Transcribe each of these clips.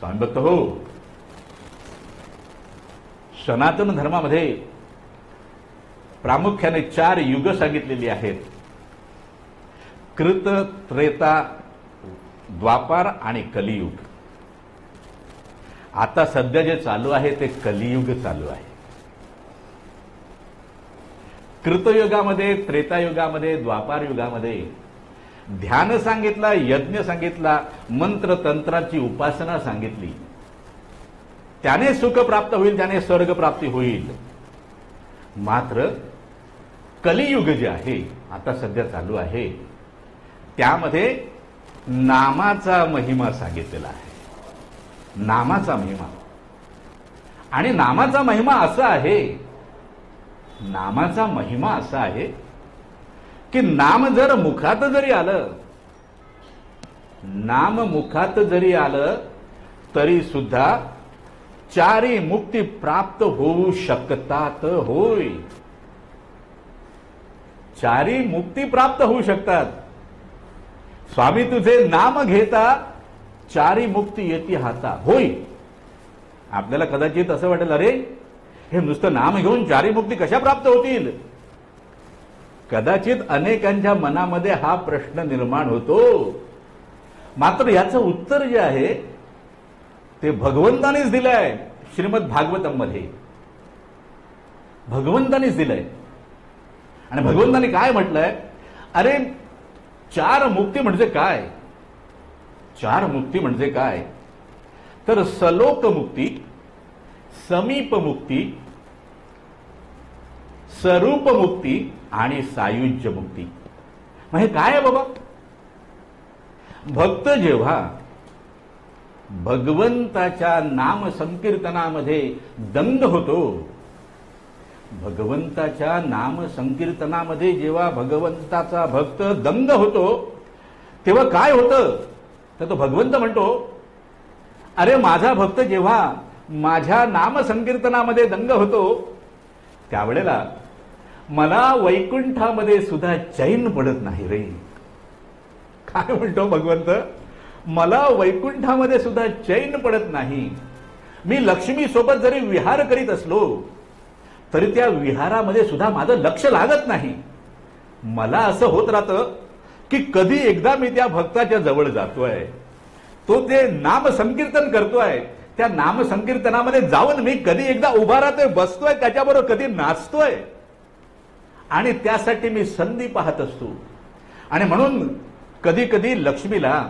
स्वामी भक्त हो, सनातन धर्मामध्ये प्रामुख्याने 4 युग सांगितलेली आहेत. कृत, त्रेता, द्वापार आणि कलियुग. आता सध्या जे चालू आहे ते कलियुग चालू आहे. कृतयुगामध्ये, त्रेतायुगामध्ये, द्वापार युगामध्ये ध्यान सांगितला, यज्ञ सांगितला, मंत्र तंत्राची उपासना सांगितली. त्याने सुख प्राप्त होईल, त्याने स्वर्ग प्राप्ती होईल. मात्र कलियुग जे आहे आता सध्या चालू आहे त्यामध्ये नामाचा महिमा सांगितलेला आहे. नामाचा महिमा. आणि नामाचा महिमा असा आहे, नामाचा महिमा असा आहे की नाम जर मुखात जरी आलं, नाम मुखात जरी आलं तरी सुद्धा 4 मुक्ती प्राप्त होऊ शकतात. होय, 4 मुक्ती प्राप्त होऊ शकतात. स्वामी तुझे नाम घेता 4 मुक्ती येती हाता. होय, आपल्याला कदाचित असं वाटेल, अरे हे नुसतं नाम घेऊन 4 मुक्ती कशा प्राप्त होतील. कदाचित अनेकांच्या मनामध्ये हा प्रश्न निर्माण होतो. मात्र याचं उत्तर जे आहे ते भगवंतानेच दिलंय. श्रीमद भागवतम मध्ये भगवंतानेच दिलंय. आणि भगवंताने काय म्हटलंय, अरे 4 मुक्ती म्हणजे काय. 4 मुक्ती म्हणजे काय तर सलोक मुक्ती, समीप मुक्ती, स्वरूप मुक्ती आणि सायुज्य मुक्ती. मग हे काय आहे बाबा. भक्त जेव्हा भगवंताच्या नाम संकीर्तनामध्ये दंग होतो, भगवंताच्या नाम संकीर्तनामध्ये जेव्हा भगवंताचा भक्त दंग होतो तेव्हा काय होतं तर तो भगवंत म्हणतो, अरे माझा भक्त जेव्हा माझ्या नाम संकीर्तनामध्ये दंग होतो त्यावेळेला मला वैकुंठामध्ये सुद्धा चैन पडत नाही रे. काय म्हणतो भगवंत, मला वैकुंठामध्ये सुद्धा चैन पडत नाही. मी लक्ष्मी सोबत जरी विहार करीत असलो तरी त्या विहारामध्ये सुद्धा माझं लक्ष लागत नाही. मला असं होत राहतं की कधी एकदा मी त्या भक्ताच्या जवळ जातोय, तो ते नाम संकीर्तन करतोय, त्या नाम संकीर्तनामध्ये जाऊन मी कधी एकदा उभा राहतोय, बसतोय, त्याच्याबरोबर कधी नाचतोय. आणि त्यासाठी मी संधी पाहत असतो. आणि म्हणून कधी कधी लक्ष्मीला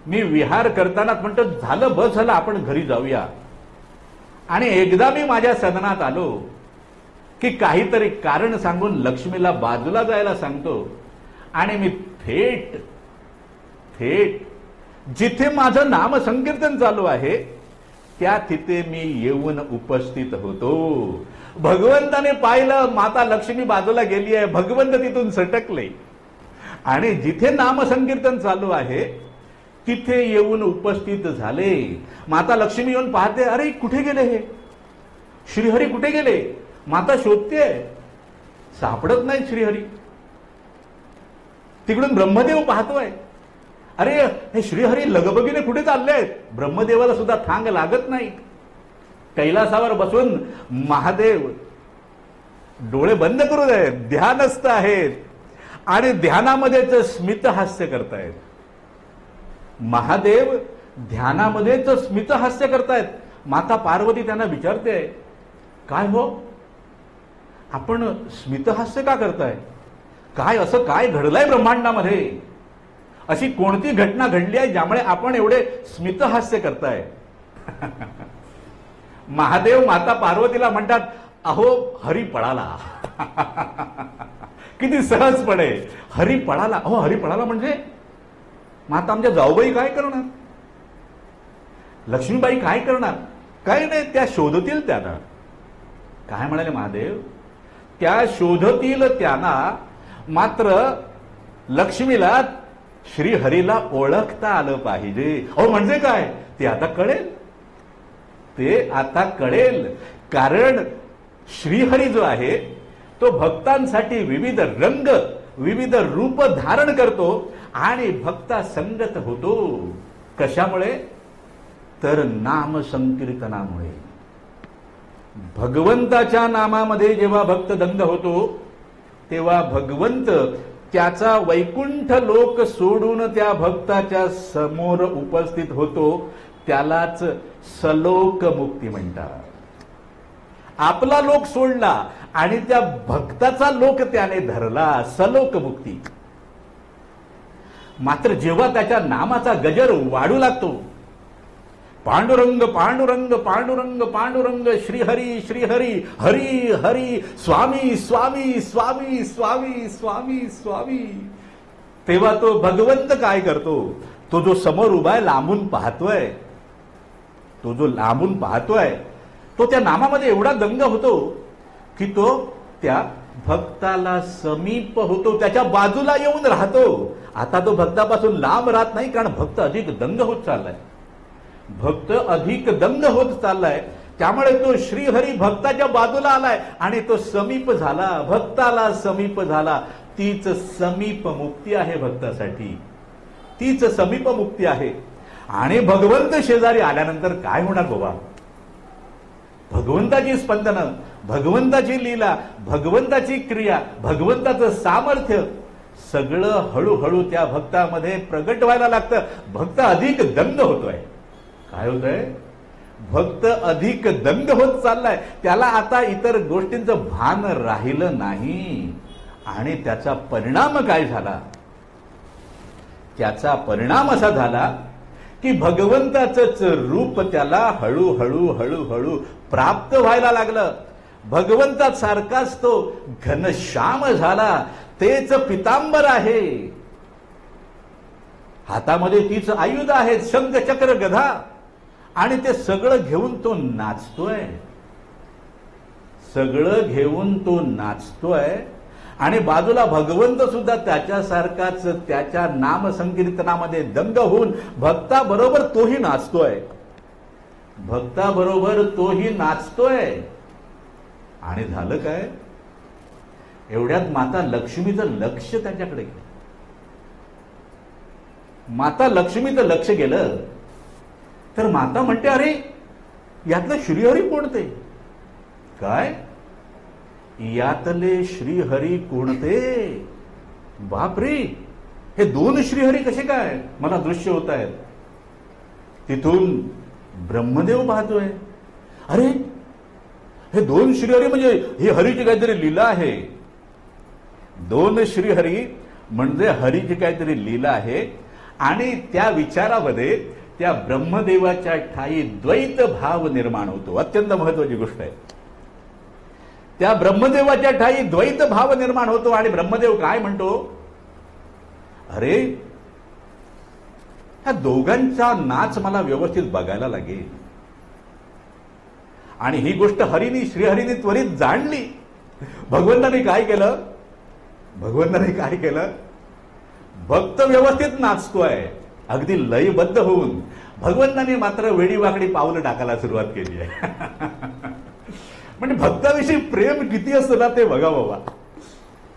मी विहार करताना म्हणतो, झालं बस झालं, आपण घरी जाऊया. आणि एकदा मी माझ्या सदनात आलो की काहीतरी कारण सांगून लक्ष्मीला बाजूला जायला सांगतो आणि मी थेट जिथे माझं नाम संकीर्तन चालू आहे त्या तिथे मी येऊन उपस्थित होतो. भगवंताने पाहिलं, माता लक्ष्मी बाजूला गेली आहे, भगवंत तिथून सटकले आणि जिथे नाम संकीर्तन चालू आहे तिथे येऊन उपस्थित झाले. माता लक्ष्मी येऊन पाहते, अरे कुठे गेले हे श्रीहरी, कुठे गेले. माता शोधते, सापडत नाही श्रीहरी. तिकडून ब्रह्मदेव पाहतोय, अरे हे श्रीहरी लगबगीने कुठे चालले आहेत. ब्रह्मदेवाला सुद्धा थांग लागत नाही. कैलासावर बसून महादेव डोळे बंद करून आहेत, ध्यानस्थ आहेत आणि ध्यानामध्येच स्मितहास्य करतायत. महादेव ध्यानामध्येच स्मितहास्य करतायत. माता पार्वती त्यांना विचारते, काय हो आपण स्मितहास्य का करताय. काय असं काय घडलंय ब्रह्मांडामध्ये, अशी कोणती घटना घडली आहे ज्यामुळे आपण एवढे स्मितहास्य करताय. महादेव माता पार्वतीला म्हणतात, अहो हरी पळाला. किती सहजपणे हरी पळाला. अहो हरी पळाला म्हणजे माता आमच्या जाऊबाई काय करणार, लक्ष्मीबाई काय करणार. काही नाही, त्या शोधतील त्यांना. काय म्हणाले महादेव, त्या शोधतील त्यांना, मात्र लक्ष्मीला श्रीहरीला ओळखता आलं पाहिजे. अहो म्हणजे काय, ते आता कळेल, ते आता कळेल. कारण श्रीहरी जो आहे तो भक्तांसाठी विविध रंग, विविध रूप धारण करतो आणि भक्ता संगत होतो. कशामुळे तर नाम संकीर्तनामुळे. भगवंताच्या नामामध्ये जेव्हा भक्त दंग होतो तेव्हा भगवंत त्याचा वैकुंठ लोक सोडून त्या भक्ताच्या समोर उपस्थित होतो. त्यालाच सलोक मुक्ती म्हणतात. आपला लोक सोडला आणि त्या भक्ताचा लोक त्याने धरला, सलोक मुक्ती. मात्र जेव्हा त्याच्या नामाचा गजर वाढू लागतो, पांडुरंग पांडुरंग पांडुरंग पांडुरंग, श्रीहरी श्रीहरी, हरी हरी, स्वामी स्वामी स्वामी स्वामी स्वामी स्वामी, तेव्हा तो भगवंत काय करतो? तो जो समोर उभा आहे लांबून पाहतोय, तो जो लांबून पाहतोय तो त्या नामामध्ये एवढा दंग होतो की तो त्या भक्ताला समीप होतो, त्याच्या बाजूला येऊन राहतो. आता तो भक्तापासून लांब राहत नाही, कारण भक्त अधिक दंग होत चाललाय. भक्त अधिक दंग होत चाललाय, त्यामुळे तो श्रीहरी भक्ताच्या बाजूला आलाय आणि तो समीप झाला, भक्ताला समीप झाला. तीच समीप मुक्ती आहे भक्तासाठी, तीच समीप मुक्ती आहे. आणि भगवंत शेजारी आल्यानंतर काय होणार बाबा? भगवंताची स्पंदनं, भगवंताची लीला, भगवंताची क्रिया, भगवंताचं सामर्थ्य सगळं हळूहळू त्या भक्तामध्ये प्रगट व्हायला लागतं. भक्त अधिक दंग होतोय. काय होतंय? भक्त अधिक दंग होत चाललाय. त्याला आता इतर गोष्टींचं भान राहिलं नाही. आणि त्याचा परिणाम काय झाला? त्याचा परिणाम असा झाला की भगवंताचंच रूप त्याला हळूहळू हळूहळू प्राप्त व्हायला लागलं. भगवंतासारखाच तो घनश्याम झाला. तेच पितांबर आहे, हातामध्ये तीच आयुध आहेत, शंख चक्र गदा, आणि ते सगळं घेऊन तो नाचतोय, सगळं घेऊन तो नाचतोय. आणि बाजूला भगवंत सुद्धा त्याच्यासारखाच त्याच्या नाम संकीर्तनामध्ये दंग होऊन भक्ताबरोबर तोही नाचतोय, भक्ताबरोबर तोही नाचतोय. आणि झालं काय? एवढ्यात माता लक्ष्मीचं लक्ष त्यांच्याकडे गेलं. माता लक्ष्मीचं लक्ष गेलं तर माता म्हणते, अरे यातलं श्रीहरी कोणते? काय? यातले श्रीहरी कोणते? बापरे, हे दोन श्रीहरी कसे काय मला दृश्य होत आहेत? तिथून ब्रह्मदेव पाहतोय. अरे हे दोन श्रीहरी म्हणजे ही हरीची काहीतरी लीला आहे. दोन श्रीहरी म्हणजे हरीची काहीतरी लीला आहे. आणि त्या विचारामध्ये त्या ब्रह्मदेवाच्या ठाई द्वैत भाव निर्माण होतो. अत्यंत महत्वाची गोष्ट आहे. त्या ब्रह्मदेवाच्या ठाई द्वैत भाव निर्माण होतो. आणि ब्रह्मदेव काय म्हणतो? अरे ह्या दोघांचा नाच मला व्यवस्थित बघायला लागेल. आणि ही गोष्ट हरीनी श्रीहरीने त्वरित जाणली. भगवंताने काय केलं? भगवंताने काय केलं? भक्त व्यवस्थित नाचतोय अगदी लयबद्ध होऊन. भगवंताने मात्र वेडीवाकडी पावलं टाकायला सुरुवात केली आहे. म्हणजे भक्ताविषयी प्रेम किती असतं ना ते बघा बाबा.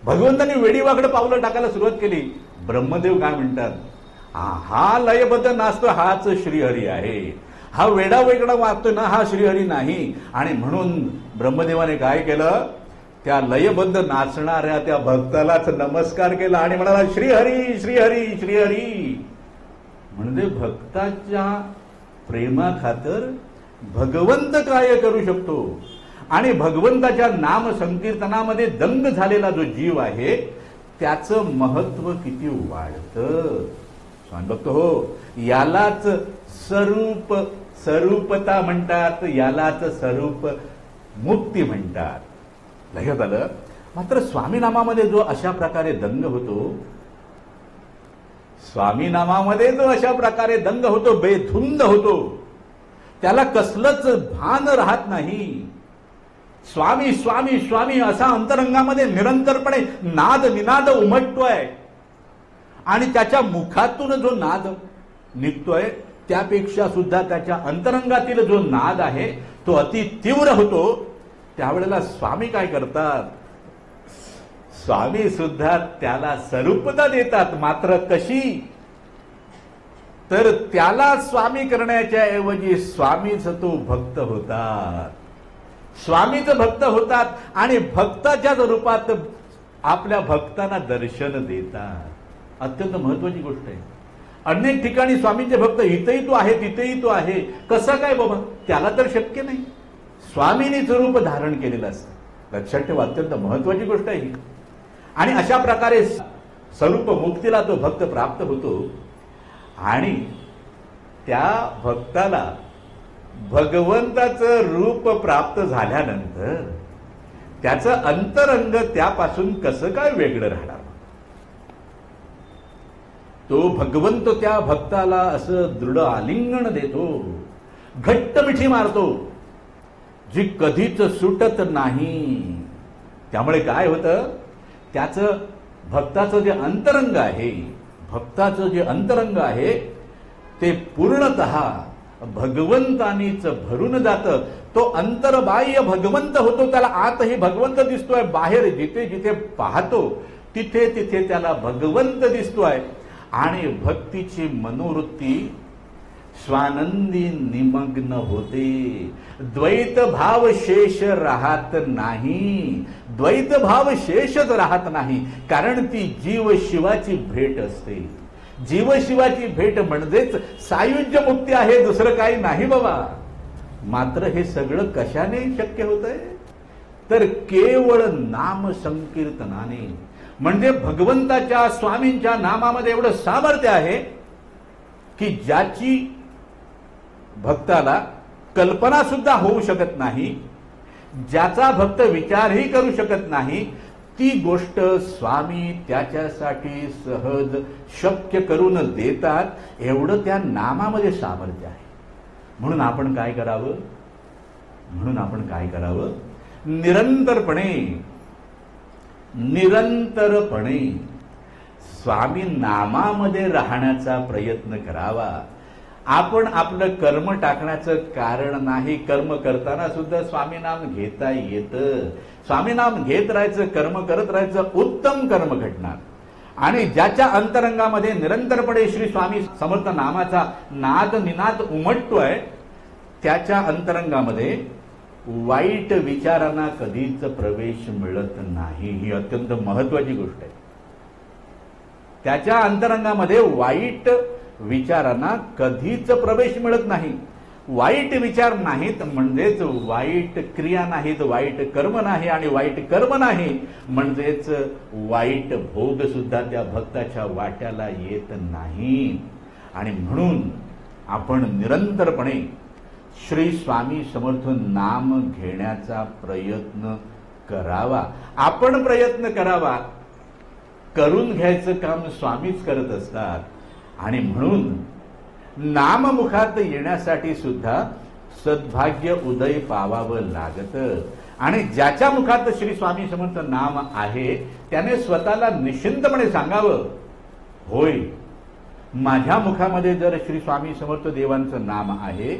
भगवंताने वेडीवाकडे पावलं टाकायला सुरुवात केली. ब्रह्मदेव काय म्हणतात? हा लयबद्ध नाचतो हाच श्रीहरी आहे, हा वेडा वेगळा वागतो ना हा श्रीहरी नाही. आणि म्हणून ब्रह्मदेवाने काय केलं? त्या लयबद्ध नाचणाऱ्या त्या भक्तालाच नमस्कार केला आणि म्हणाला, श्रीहरी श्रीहरी श्रीहरी. म्हणजे भक्ताच्या प्रेमाखातर भगवंत काय करू शकतो. आणि भगवंताच्या नाम संकीर्तनामध्ये दंग झालेला जो जीव आहे त्याचं महत्व किती वाढतं. स्वामी भक्त हो, यालाच स्वरूप स्वरूपता म्हणतात, यालाच स्वरूप मुक्ती म्हणतात. लक्षात आलं? मात्र स्वामी नामामध्ये जो अशा प्रकारे दंग होतो, स्वामी नामामध्ये जो अशा प्रकारे दंग होतो, बेधुंद होतो, त्याला कसलंच भान राहत नाही. स्वामी स्वामी स्वामी असा अंतरंगामध्ये निरंतरपणे नाद निनाद उमटतोय. आणि त्याच्या मुखातून जो नाद निघतोय त्यापेक्षा सुद्धा त्याच्या अंतरंगातील जो नाद आहे तो अति तीव्र होतो. त्यावेळेला स्वामी काय करतात? स्वामी सुद्धा त्याला स्वरूपता देतात. मात्र कशी? तर त्याला स्वामी करण्याच्या ऐवजी स्वामीच तो भक्त होतात, स्वामीच भक्त होतात आणि भक्ताच्याच रूपात आपल्या भक्तांना दर्शन देतात. अत्यंत महत्वाची गोष्ट आहे. अनेक ठिकाणी स्वामींचे भक्त इथेही तो आहे तिथेही तो आहे, कसं काय बाबा? त्याला तर शक्य नाही. स्वामींनीच रूप धारण केलेलं असतं. लक्षात ठेवा, अत्यंत महत्वाची गोष्ट आहे ही. आणि अशा प्रकारे स्वरूप मुक्तीला तो भक्त प्राप्त होतो आणि त्या भक्ताला भगवंताचं रूप प्राप्त झाल्यानंतर त्याचं अंतरंग त्यापासून कसं काय वेगळं राहणार? तो भगवंत त्या भक्ताला असं दृढ आलिंगन देतो, घट्ट मिठी मारतो, जी कधीच सुटत नाही. त्यामुळे काय होतं, त्याचं भक्ताचं जे अंतरंग आहे, भक्ताचं जे अंतरंग आहे ते पूर्णतः भगवंतानीच भरून जातं. तो अंतर्बाह्य भगवंत होतो, त्याला आतही भगवंत दिसतोय, बाहेर जिथे जिथे पाहतो तिथे तिथे त्याला भगवंत दिसतोय. आणि भक्तीची मनोवृत्ती स्वानंदी निमग्न होते. द्वैत भाव शेष राहत नाही, द्वैत भाव शेषच राहत नाही, कारण ती जीव शिवाची भेट असते. जीव शिवाची भेट म्हणजेच सायुज्य मुक्ती आहे, दुसरं काही नाही बाबा. मात्र हे सगळं कशाने शक्य होतंय? तर केवळ नाम संकीर्तनाने. म्हणजे भगवंताच्या स्वामींच्या नामामध्ये एवढं सामर्थ्य आहे की ज्याची भक्ताला कल्पना सुद्धा होऊ शकत नाही, ज्याचा भक्त विचारही करू शकत नाही, ती गोष्ट स्वामी त्याच्यासाठी सहज शक्य करून देतात. एवढं त्या नामामध्ये सामर्थ्य आहे. म्हणून आपण काय करावं? निरंतरपणे स्वामी नामामध्ये राहण्याचा प्रयत्न करावा. आपण आपलं कर्म टाकण्याचं कारण नाही. कर्म करताना सुद्धा स्वामी नाम घेता येतं. स्वामी नाम घेत राहायचं, कर्म करत राहायचं, उत्तम कर्म घडणार. आणि ज्याच्या अंतरंगामध्ये निरंतरपणे श्री स्वामी समर्थ नामाचा नाद निनाद उमटतोय, त्याच्या अंतरंगामध्ये वाईट विचारांना कधीच प्रवेश मिळत नाही. ही अत्यंत महत्वाची गोष्ट आहे. त्याच्या अंतरंगामध्ये वाईट विचारांना कधीच प्रवेश मिळत नाही. वाईट विचार नाहीत म्हणजेच वाईट क्रिया नाहीत, वाईट कर्म नाही, आणि वाईट कर्म नाही म्हणजेच वाईट भोग सुद्धा त्या भक्ताच्या वाट्याला येत नाही. आणि म्हणून आपण निरंतरपणे श्री स्वामी समर्थ नाम घेण्याचा प्रयत्न करावा. आपण प्रयत्न करावा. करून घ्यायचं काम स्वामीच करत असतात. आणि म्हणून नाममुखात येण्यासाठी सुद्धा सद्भाग्य उदय पावावं लागतं. आणि ज्याच्या मुखात श्री स्वामी समर्थ नाम आहे त्याने स्वतःला निश्चिंतपणे सांगावं, होय, माझ्या मुखामध्ये जर श्री स्वामी समर्थ देवांचं नाम आहे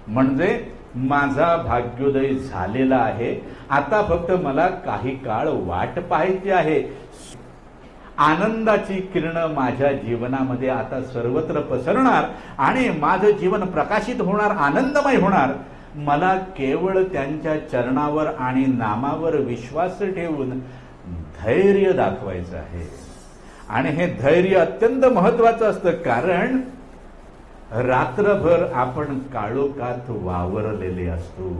म्हणजे माझा भाग्योदय झालेला आहे. आता फक्त मला काही काळ वाट पाहायची आहे. आनंदाची किरणं माझ्या जीवनामध्ये आता सर्वत्र पसरणार आणि माझं जीवन प्रकाशित होणार, आनंदमय होणार. मला केवळ त्यांच्या चरणावर आणि नामावर विश्वास ठेवून धैर्य दाखवायचं आहे. आणि हे धैर्य अत्यंत महत्वाचं असतं, कारण रात्रभर आपण काळोखात वावरलेले असतो.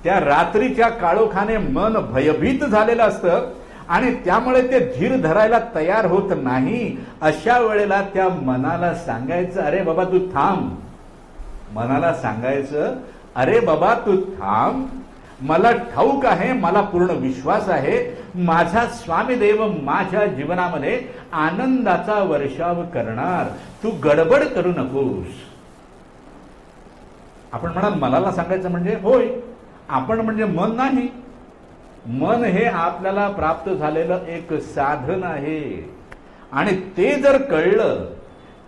त्या रात्रीच्या काळोखाने मन भयभीत झालेलं असतं आणि त्यामुळे ते धीर धरायला तयार होत नाही. अशा वेळेला त्या मनाला सांगायचं, अरे बाबा तू थांब. मनाला सांगायचं, अरे बाबा तू थांब, मला ठाऊक आहे, मला पूर्ण विश्वास आहे, माझा स्वामी देव माझ्या जीवनामध्ये आनंदाचा वर्षाव करणार, तू गडबड करू नकोस. आपण म्हणाल मनाला सांगायचं म्हणजे, होय, आपण म्हणजे मन नाही. मन हे आपल्याला प्राप्त झालेलं एक साधन आहे. आणि ते जर कळलं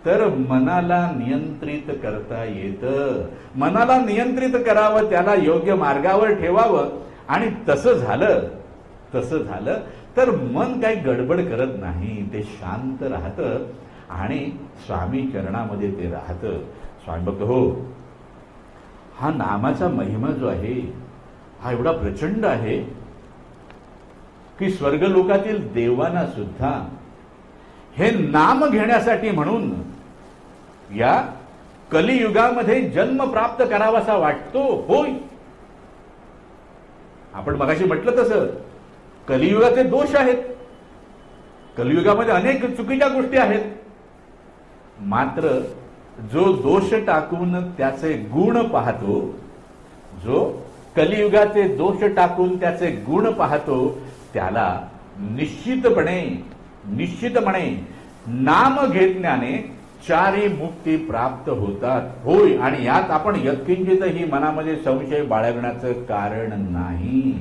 तर मनाला नियंत्रित करता येतं. मनाला नियंत्रित करावं, त्याला योग्य मार्गावर ठेवावं. आणि तसं झालं तर मन काही गडबड करत नाही, ते शांत राहतं. आणि स्वामी चरणामध्ये ते राहतं. स्वामी बघतो हो, हा नामाचा महिमा जो आहे हा एवढा प्रचंड आहे की स्वर्गलोकातील देवांना सुद्धा हे नाम घेण्यासाठी म्हणून या कलियुगामध्ये जन्म प्राप्त करावासा वाटतो. होय, आपण मगाशी म्हटलं तसं कलियुगाचे दोष आहेत, कलियुगामध्ये अनेक चुकीच्या गोष्टी आहेत. मात्र जो दोष टाकून त्याचे गुण पाहतो, जो कलियुगाचे दोष टाकून त्याचे गुण पाहतो, त्याला निश्चितपणे नाम घेतल्याने चारी मुक्ती प्राप्त होतात. होय, आणि यात आपण यत्किंचितही मनामध्ये संशय बाळगण्याचं कारण नाही.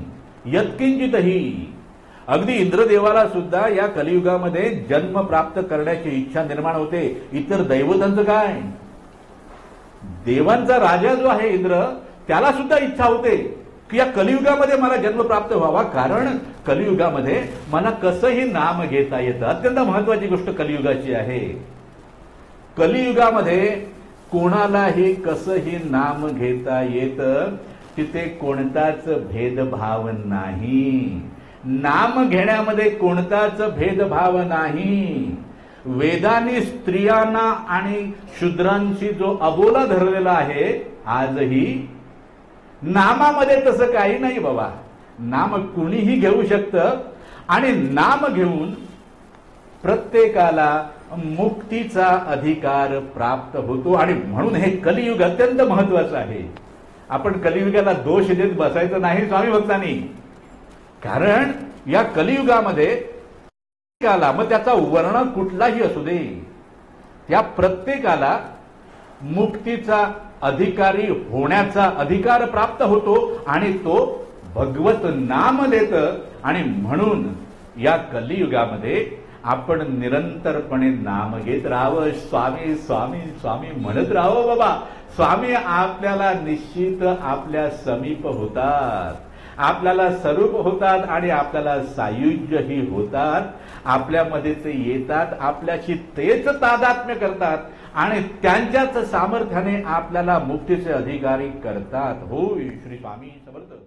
यत्किंचितही. अगदी इंद्रदेवाला सुद्धा या कलियुगामध्ये जन्म प्राप्त करण्याची इच्छा निर्माण होते. इतर दैवतांचं काय? देवांचा राजा जो आहे इंद्र, त्याला सुद्धा इच्छा होते की या कलियुगामध्ये मला जन्म प्राप्त व्हावा, कारण कलियुगामध्ये मला कसंही नाम घेता येतं. अत्यंत महत्वाची गोष्ट कलियुगाची आहे. कलियुगामध्ये कोणालाही कसंही नाम घेता येतं, तिथे कोणताच भेदभाव नाही. नाम घेण्यामध्ये कोणताच भेदभाव नाही. वेदांनी स्त्रियांना आणि शूद्रांशी जो अबोला धरलेला आहे, आजही नामामध्ये तसं काही नाही बाबा. नाम कुणीही घेऊ शकतं आणि नाम घेऊन प्रत्येकाला मुक्तीचा अधिकार प्राप्त होतो. आणि म्हणून हे कलियुग अत्यंत महत्वाचं आहे. आपण कलियुगाला दोष देत बसायचं नाही स्वामी भक्तांनी, कारण या कलियुगामध्ये प्रत्येकाला, मग त्याचा वर्ण कुठलाही असू दे, त्या प्रत्येकाला मुक्तीचा अधिकारी होण्याचा अधिकार प्राप्त होतो आणि तो भगवत नाम देत. आणि म्हणून या कलियुगामध्ये आपण निरंतरपणे नाम घेत राहावं. स्वामी स्वामी स्वामी म्हणत राहावं बाबा. स्वामी आपल्याला निश्चित आपल्या समीप होतात, आपल्याला स्वरूप होतात आणि आपल्याला सायुज्यही होतात. आपल्यामध्ये ते येतात, आपल्याशी तेच तादात्म्य करतात आणि त्यांच्याच सामर्थ्याने आपल्याला मुक्तीचे अधिकारी करतात. होय, श्री स्वामी समर्थ.